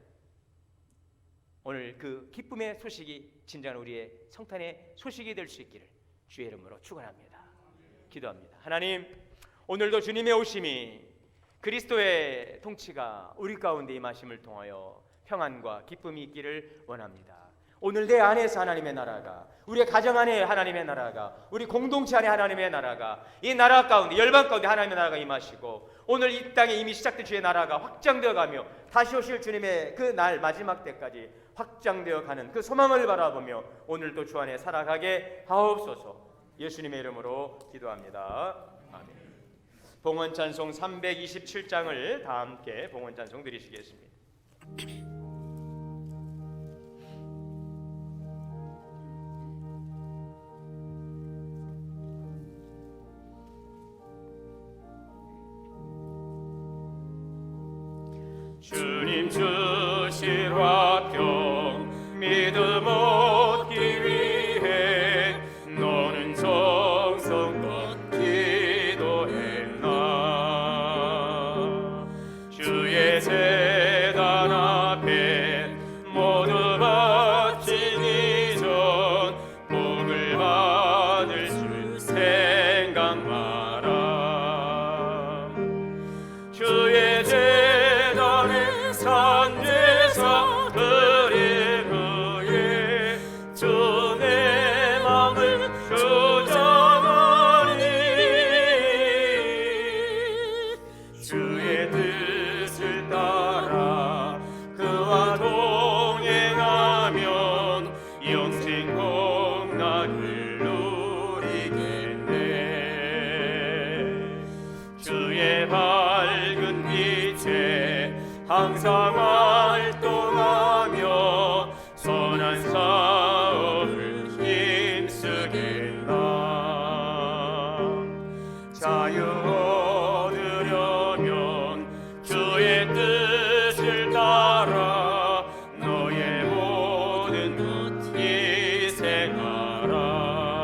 오늘 그 기쁨의 소식이 진정한 우리의 성탄의 소식이 될 수 있기를 주의 이름으로 축원합니다. 기도합니다. 하나님, 오늘도 주님의 오심이 그리스도의 통치가 우리 가운데 임하심을 통하여 평안과 기쁨이 있기를 원합니다. 오늘 내 안에서 하나님의 나라가, 우리의 가정 안에 하나님의 나라가, 우리 공동체 안에 하나님의 나라가, 이 나라 가운데 열방 가운데 하나님의 나라가 임하시고 오늘 이 땅에 이미 시작된 주의 나라가 확장되어 가며 다시 오실 주님의 그 날 마지막 때까지 확장되어 가는 그 소망을 바라보며 오늘도 주 안에 살아가게 하옵소서. 예수님의 이름으로 기도합니다. 아멘. 봉헌 찬송 327장을 다 함께 봉헌 찬송 드리시겠습니다. 주님 주실 화평 믿음 얻기 위해 너는 정성껏 기도했나. 주의 제단 앞에 모두 바친 이전 복을 받을 줄 생각 마라. 주의 제단에 산제사 드린 후에 주 내 맘을 주장하니 주의 뜻을 따라 그와 동행하면 영생 복락을 누리겠네. 주의 밝은 빛에 항상 활동하며 선한 사업을 힘쓰겠나. 자유 얻으려면 주의 뜻을 따라 너의 모든 것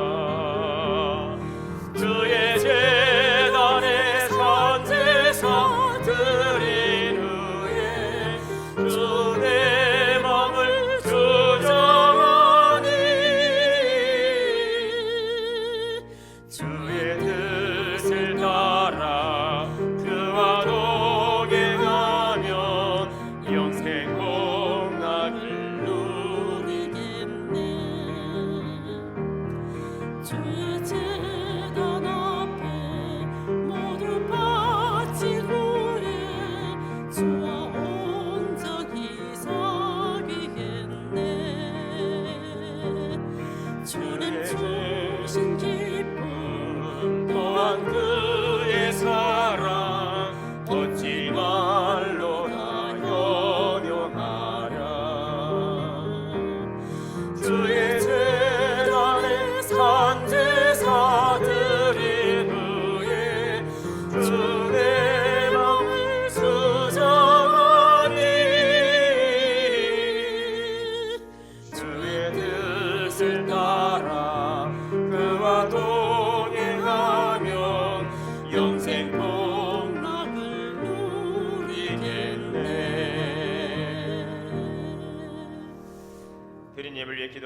희생하라. 주의 제단에 산제사 드린 후에 주 내 맘을 주장하니 주의 뜻을 따라 그와 동행하면 영생 복락을 누리겠네. 주의 제단 앞에 모두 바친 후에 주와 온전히 사귀겠네. 주님 주신 기쁨 또한 그의 사랑 얻지 말로나 연용하라. 주의 제단에 산제사 드린 후에 주 내 맘을 수정하니 주의 뜻을 따라 그와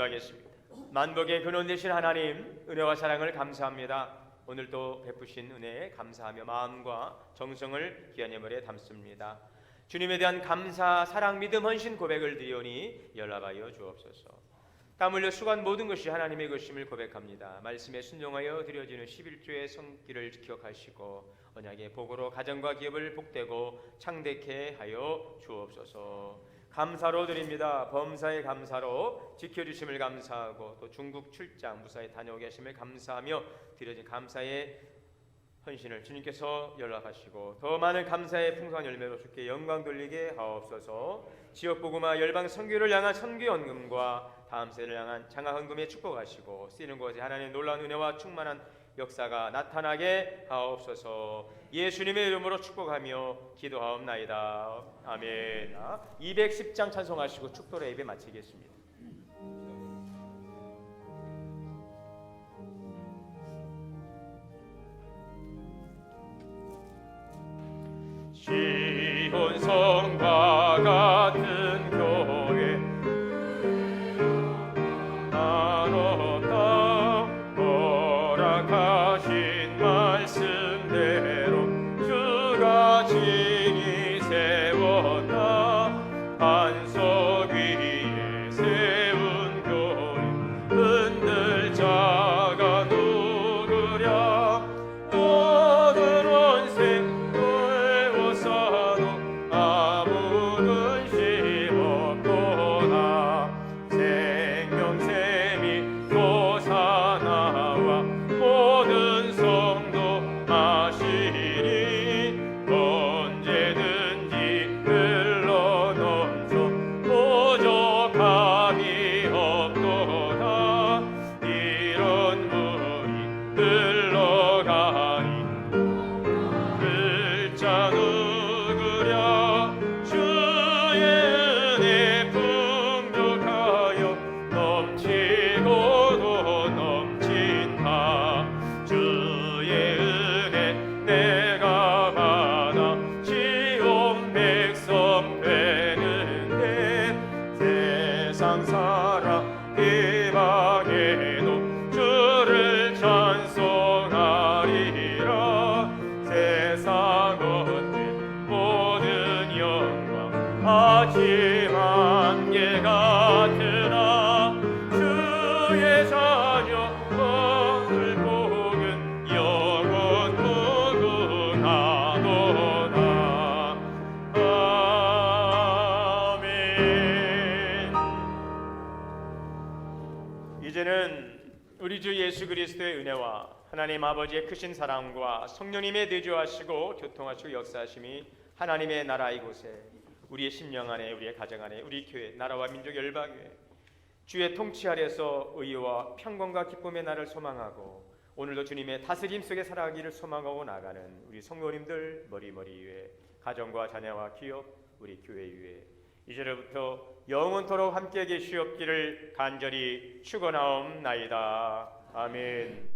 기도하겠습니다. 만복의 근원 되신 하나님, 은혜와 사랑을 감사합니다. 오늘도 베푸신 은혜에 감사하며 마음과 정성을 귀한 예물에 담습니다. 주님에 대한 감사, 사랑, 믿음, 헌신 고백을 드리오니 연락하여 주옵소서. 땀 흘려 수고한 모든 것이 하나님의 것임을 고백합니다. 말씀에 순종하여 드려지는 11조의 성기를 기억하시고 언약의 복으로 가정과 기업을 복되고 창대케 하여 주옵소서. 감사로 드립니다. 범사의 감사로 지켜주심을 감사하고 또 중국 출장 무사히 다녀오게 하심을 감사하며 드려진 감사의 헌신을 주님께서 연락하시고 더 많은 감사의 풍성한 열매로 주께 영광 돌리게 하옵소서. 지역복음화 열방 선교를 향한 선교연금과 다음 세대를 향한 장학헌금에 축복하시고 쓰이는 곳에 하나님의 놀라운 은혜와 충만한 역사가 나타나게 하옵소서. 예수님의 이름으로 축복하며 기도하옵나이다. 아멘. 210장 찬송하시고 축도로 예배 마치겠습니다. 시온 성과 같은 교회 나눴다. 허락하신 말씀대로 주가 진히 세웠다. 반석 위에 세운 교회 흔들 자가 누구랴. 모든 원세 아무 근심 없도다. 생명샘이 솟아나와 모든 성도 마시리. 언제든지 흘러넘쳐 부족함이 없도다. 이런 물이 흘러가니 글자 누구랴. 주의 은혜 풍족하여 넘치고도 넘친다. 주의 은혜 내가 받아 지온 백성 되는데 세상 사람 이방에도 주를 찬송하리라. 세상 것들 모든 영광 하지만 예 같으나 주의 자녀 오늘 복은 영원 무궁하도다. 아멘. 이제는 우리 주 예수 그리스도의 은혜와 하나님 아버지의 크신 사랑과 성령님의 내주하시고 교통하시고 역사하심이 하나님의 나라 이곳에 우리의 심령 안에 우리의 가정 안에 우리 교회 나라와 민족 열방 위에 주의 통치 아래서 의와 평강과 기쁨의 날을 소망하고 오늘도 주님의 다스림 속에 살아가기를 소망하고 나가는 우리 성도님들 머리머리 위에 가정과 자녀와 기업 우리 교회 위에 이제부터 영원토록 함께 계시옵기를 간절히 축원하옵나이다. 아멘.